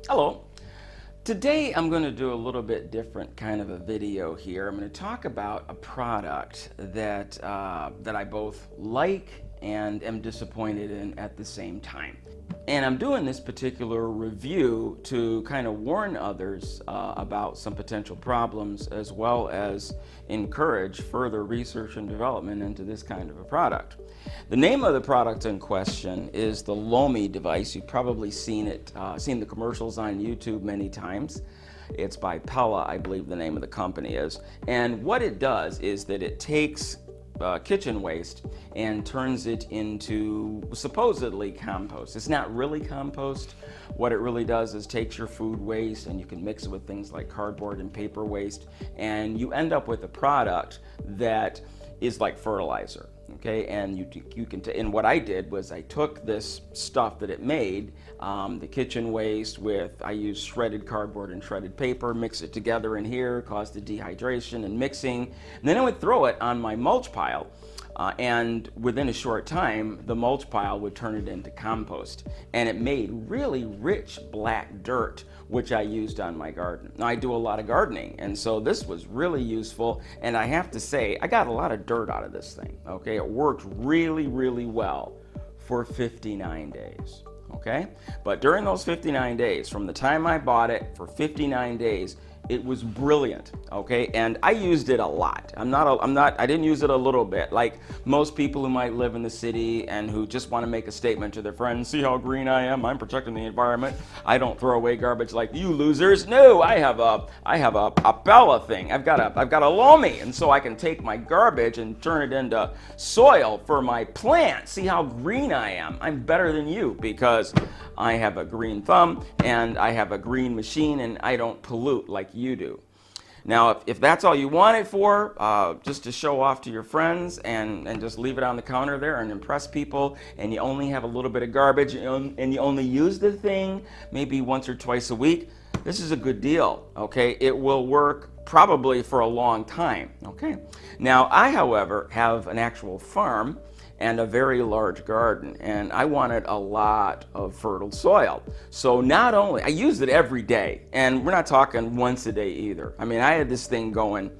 Hello. Today I'm going to do a little bit different kind of a video here. I'm going to talk about a product that I both like and am disappointed in at the same time. And I'm doing this particular review to kind of warn others about some potential problems, as well as encourage further research and development into this kind of a product. The name of the product in question is the Lomi device. You've probably seen it, seen the commercials on YouTube many times. It's by Pella, I believe the name of the company is. And what it does is that it takes kitchen waste and turns it into supposedly compost. It's not really compost. What it really does is takes your food waste and you can mix it with things like cardboard and paper waste, and you end up with a product that is like fertilizer. Okay, and you can and what I did was I took this stuff that it made, the kitchen waste with, I used shredded cardboard and shredded paper, mix it together in here, caused the dehydration and mixing, and then I would throw it on my mulch pile. And within a short time, the mulch pile would turn it into compost. And it made really rich black dirt, which I used on my garden. Now, I do a lot of gardening, and so this was really useful. And I have to say, I got a lot of dirt out of this thing, okay? It worked really, really well for 59 days, okay? But during those 59 days, from the time I bought it for 59 days, it was brilliant, okay? And I used it a lot. I didn't use it a little bit. Like most people who might live in the city and who just want to make a statement to their friends, see how green I am, I'm protecting the environment. I don't throw away garbage like you losers. No, I have a Bella thing. I've got a Lomi, and so I can take my garbage and turn it into soil for my plants. See how green I am. I'm better than you because I have a green thumb and I have a green machine and I don't pollute like you do. Now, if that's all you want it for, just to show off to your friends and just leave it on the counter there and impress people, and you only have a little bit of garbage and you only use the thing maybe once or twice a week, this is a good deal, okay? It will work probably for a long time, okay? Now, I, however, have an actual farm and a very large garden, and I wanted a lot of fertile soil. So not only, I used it every day, and we're not talking once a day either. I mean, I had this thing going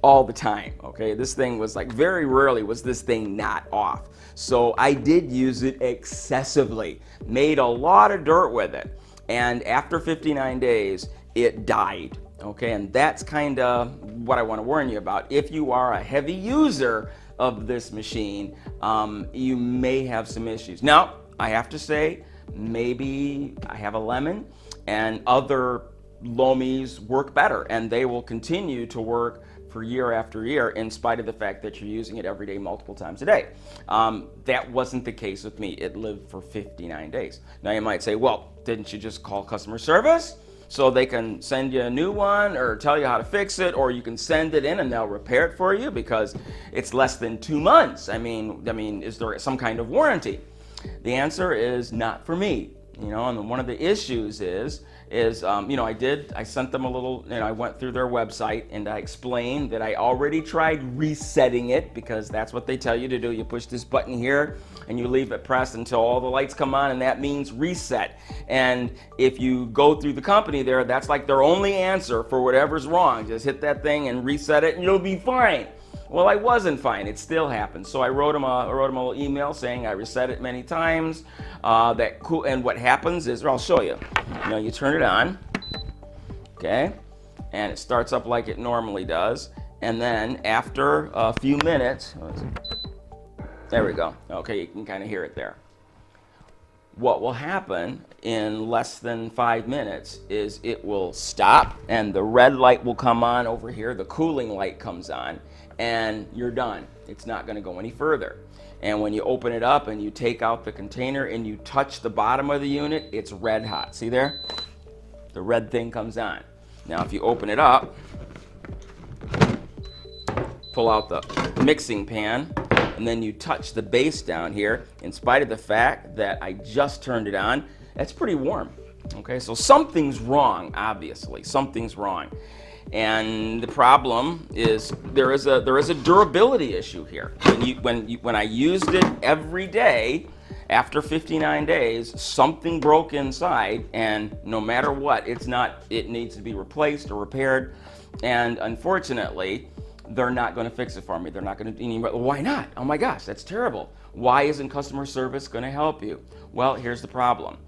all the time, okay? This thing was like, very rarely was this thing not off. So I did use it excessively, made a lot of dirt with it, and after 59 days, it died, okay? And that's kind of what I want to warn you about. If you are a heavy user of this machine, you may have some issues. Now, I have to say, maybe I have a lemon and other Lomis work better, and they will continue to work for year after year in spite of the fact that you're using it every day multiple times a day. That wasn't the case with me. It lived for 59 days. Now you might say, well, didn't you just call customer service so they can send you a new one or tell you how to fix it, or you can send it in and they'll repair it for you because it's less than 2 months? I mean, is there some kind of warranty? The answer is not for me. You know, and one of the issues is I sent them a little, I went through their website and I explained that I already tried resetting it, because that's what they tell you to do. You push this button here and you leave it pressed until all the lights come on, and that means reset. And if you go through the company there, that's like their only answer for whatever's wrong. Just hit that thing and reset it and you'll be fine. Well, I wasn't fine. It still happened. So I wrote him a little email saying I reset it many times. And what happens is, I'll show you. You turn it on, okay, and it starts up like it normally does. And then after a few minutes, there we go. Okay, you can kind of hear it there. What will happen in less than 5 minutes is it will stop and the red light will come on over here, the cooling light comes on, and you're done. It's not going to go any further. And when you open it up and you take out the container and you touch the bottom of the unit, it's red hot. See there? The red thing comes on. Now if you open it up, pull out the mixing pan, and then you touch the base down here, in spite of the fact that I just turned it on, it's pretty warm. Okay, so something's wrong, obviously. Something's wrong. And the problem is there is a durability issue here. When I used it every day, After 59 days, something broke inside, and no matter what, it needs to be replaced or repaired. And unfortunately, they're not going to fix it for me. They're not going to. Why not? Oh my gosh, that's terrible. Why isn't customer service going to help you? Well, here's the problem.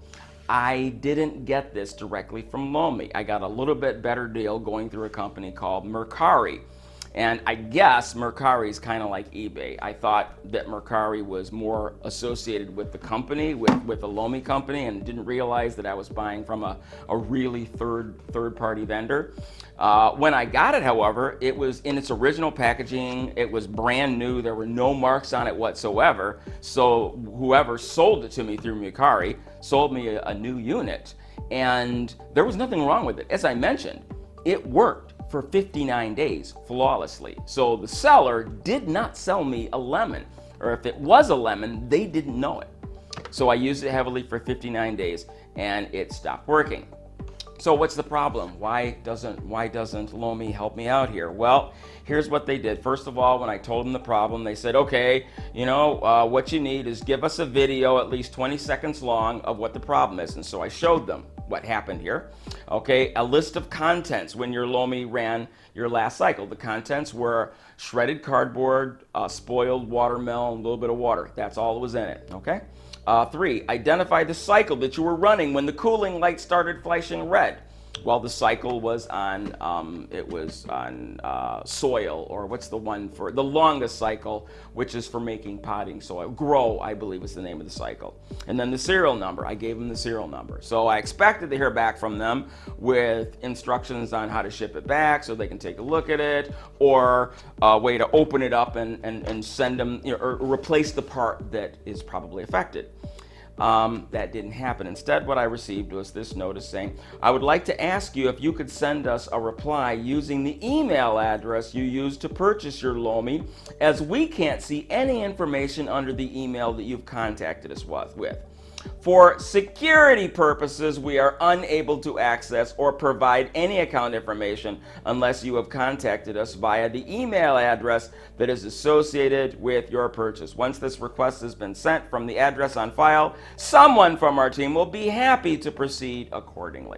I didn't get this directly from Lomi. I got a little bit better deal going through a company called Mercari. And I guess Mercari is kind of like eBay. I thought that Mercari was more associated with the company, with the Lomi company, and didn't realize that I was buying from a really third-party vendor. When I got it, however, it was in its original packaging. It was brand new. There were no marks on it whatsoever. So whoever sold it to me through Mercari sold me a new unit, and there was nothing wrong with it. As I mentioned, it worked for 59 days flawlessly. So the seller did not sell me a lemon, or if it was a lemon, they didn't know it. So I used it heavily for 59 days and it stopped working. So what's the problem? Why doesn't Lomi help me out here? Well, here's what they did. First of all, when I told them the problem, they said, okay, what you need is give us a video at least 20 seconds long of what the problem is. And so I showed them what happened here. Okay, a list of contents when your Lomi ran your last cycle. The contents were shredded cardboard, spoiled watermelon, a little bit of water. That's all that was in it, okay? 3, identify the cycle that you were running when the cooling light started flashing red. Well, the cycle was on, soil, or what's the one for the longest cycle, which is for making potting soil. Grow, I believe, is the name of the cycle. And then the serial number, I gave them the serial number. So I expected to hear back from them with instructions on how to ship it back so they can take a look at it, or a way to open it up and send them, or replace the part that is probably affected. That didn't happen. Instead, what I received was this notice saying, I would like to ask you if you could send us a reply using the email address you used to purchase your Lomi, as we can't see any information under the email that you've contacted us with. For security purposes, we are unable to access or provide any account information unless you have contacted us via the email address that is associated with your purchase. Once this request has been sent from the address on file, someone from our team will be happy to proceed accordingly.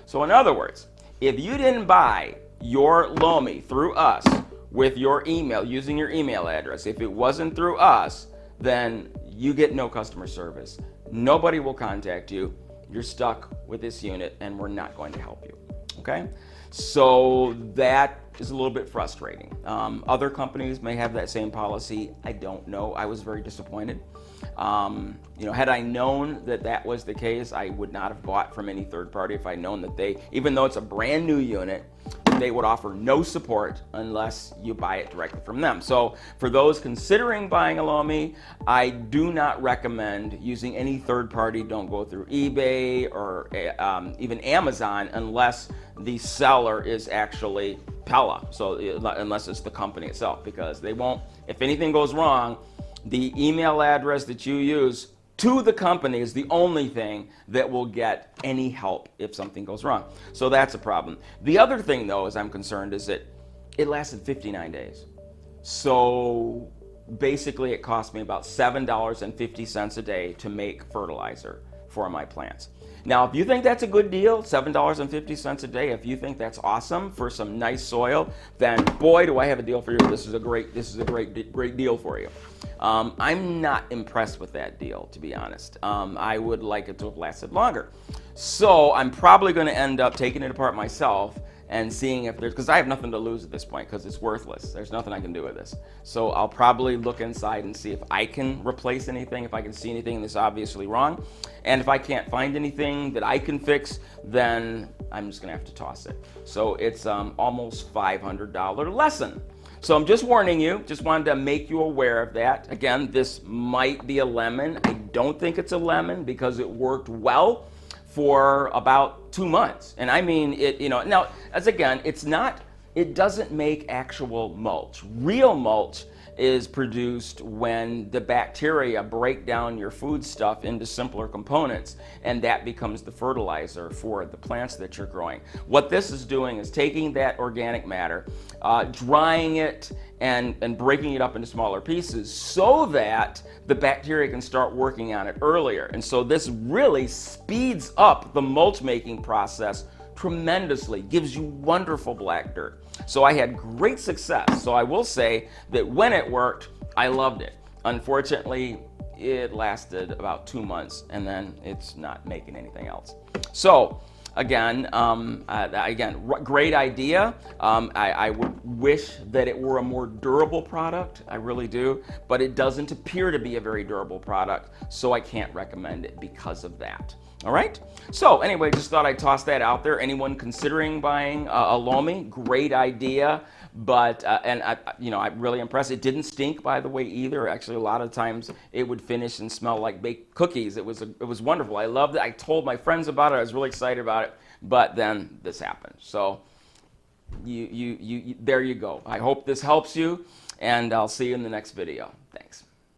So in other words, if you didn't buy your Lomi through us with your email, using your email address, if it wasn't through us, then you get no customer service. Nobody will contact you. You're stuck with this unit and we're not going to help you. Okay? So that is a little bit frustrating. Other companies may have that same policy. I don't know. I was very disappointed. Had I known that that was the case, I would not have bought from any third party if I'd known that even though it's a brand new unit, they would offer no support unless you buy it directly from them. So for those considering buying a Lomi, I do not recommend using any third party. Don't go through eBay or even Amazon unless the seller is actually Pella. So unless it's the company itself, because they won't, if anything goes wrong, the email address that you use to the company is the only thing that will get any help if something goes wrong. So that's a problem. The other thing, though, as I'm concerned, is that it lasted 59 days. So basically it cost me about $7.50 a day to make fertilizer for my plants. Now, if you think that's a good deal, $7.50 a day, if you think that's awesome for some nice soil, then boy, do I have a deal for you. This is a great deal for you. I'm not impressed with that deal, to be honest. I would like it to have lasted longer. So I'm probably going to end up taking it apart myself and seeing if there's, because I have nothing to lose at this point because it's worthless. There's nothing I can do with this. So I'll probably look inside and see if I can replace anything, if I can see anything that's obviously wrong. And if I can't find anything that I can fix, then I'm just gonna have to toss it. So it's almost $500 lesson. So I'm just warning you, just wanted to make you aware of that. Again, this might be a lemon. I don't think it's a lemon because it worked well for about 2 months. And I mean, now, as again, it doesn't make actual mulch. Real mulch is produced when the bacteria break down your food stuff into simpler components, and that becomes the fertilizer for the plants that you're growing. What this is doing is taking that organic matter, drying it, and breaking it up into smaller pieces so that the bacteria can start working on it earlier. And so this really speeds up the mulch making process tremendously, gives you wonderful black dirt. So I had great success. So I will say that when it worked, I loved it. Unfortunately, it lasted about 2 months, and then it's not making anything else. So again, great idea. I would wish that it were a more durable product. I really do, but it doesn't appear to be a very durable product, so I can't recommend it because of that. All right. So anyway, just thought I'd toss that out there. Anyone considering buying a Lomi, great idea. But I'm really impressed. It didn't stink, by the way, either. Actually, a lot of times it would finish and smell like baked cookies. It was wonderful. I loved it. I told my friends about it. I was really excited about it. But then this happened. So there you go. I hope this helps you, and I'll see you in the next video. Thanks.